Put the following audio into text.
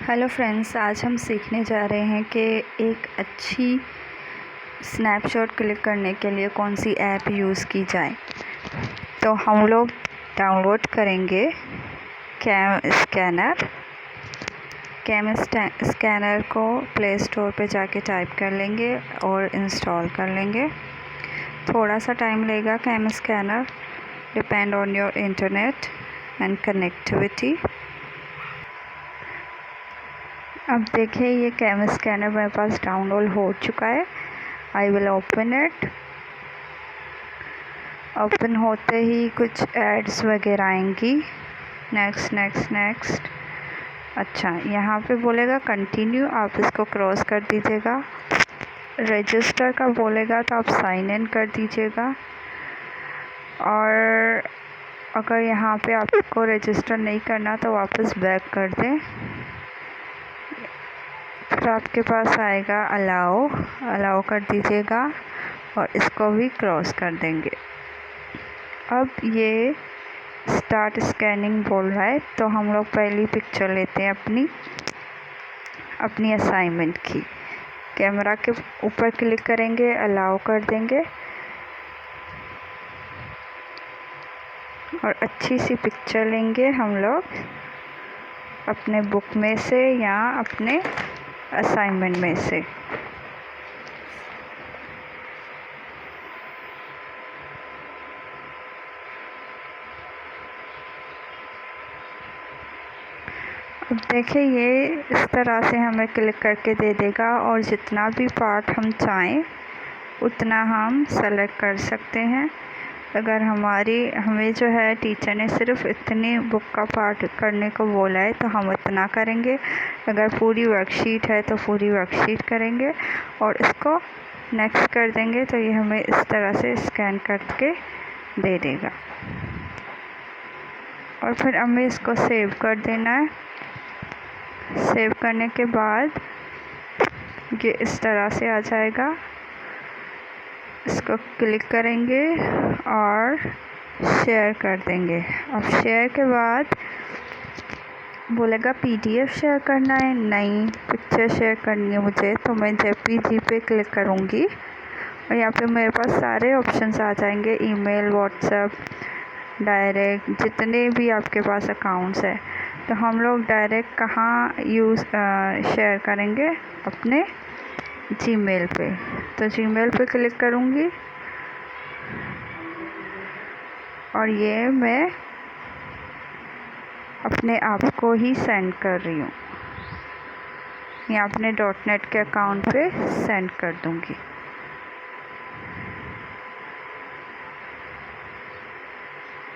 Hello friends, आज हम सीखने जा रहे हैं कि एक अच्छी स्नैपशॉट क्लिक करने के लिए कौन सी ऐप यूज़ की जाए। तो हम लोग डाउनलोड करेंगे कैम स्कैनर को प्ले स्टोर पे जाके टाइप कर लेंगे और इंस्टॉल कर लेंगे। थोड़ा सा टाइम लेगा CamScanner, depend on your internet and connectivity. अब देखिए, ये कैम स्कैनर मेरे पास डाउनलोड हो चुका है। I will open it. Open होते ही कुछ एड्स वगैरह आएंगी। Next next next. अच्छा, यहाँ पे बोलेगा कंटिन्यू, आप इसको क्रॉस कर दीजिएगा। रजिस्टर का बोलेगा तो आप साइन इन कर दीजिएगा। और अगर यहाँ पे आपको रजिस्टर नहीं करना तो वापस बैक कर दें। फिर आपके पास आएगा अलाउ कर दीजिएगा और इसको भी क्रॉस कर देंगे। अब ये स्टार्ट स्कैनिंग बोल रहा है, तो हम लोग पहली पिक्चर लेते हैं अपनी असाइनमेंट की। कैमरा के ऊपर क्लिक करेंगे, अलाउ कर देंगे और अच्छी सी पिक्चर लेंगे हम लोग अपने बुक में से या अपने असाइनमेंट में से। अब देखिए, ये इस तरह से हमें क्लिक करके दे देगा और जितना भी पार्ट हम चाहें उतना हम सेलेक्ट कर सकते हैं। अगर हमें जो है टीचर ने सिर्फ इतनी बुक का पार्ट करने को बोला है तो हम इतना करेंगे। अगर पूरी वर्कशीट है तो पूरी वर्कशीट करेंगे और इसको नेक्स्ट कर देंगे तो ये हमें इस तरह से स्कैन करके दे देगा। और फिर हमें इसको सेव कर देना है। सेव करने के बाद ये इस तरह से आ जाएगा। इसको क्लिक करेंगे और शेयर कर देंगे। अब शेयर के बाद बोलेगा पीडीएफ शेयर करना है, नहीं पिक्चर शेयर करनी है मुझे, तो मैं जेपीजी पे क्लिक करूँगी और यहाँ पे मेरे पास सारे ऑप्शंस आ जाएंगे। ईमेल, व्हाट्सएप, डायरेक्ट, जितने भी आपके पास अकाउंट्स है। तो हम लोग डायरेक्ट कहाँ शेयर करेंगे? अपने जीमेल पे। तो जीमेल पे क्लिक करूँगी और ये मैं अपने आप को ही सेंड कर रही हूँ या अपने .net के अकाउंट पे सेंड कर दूँगी।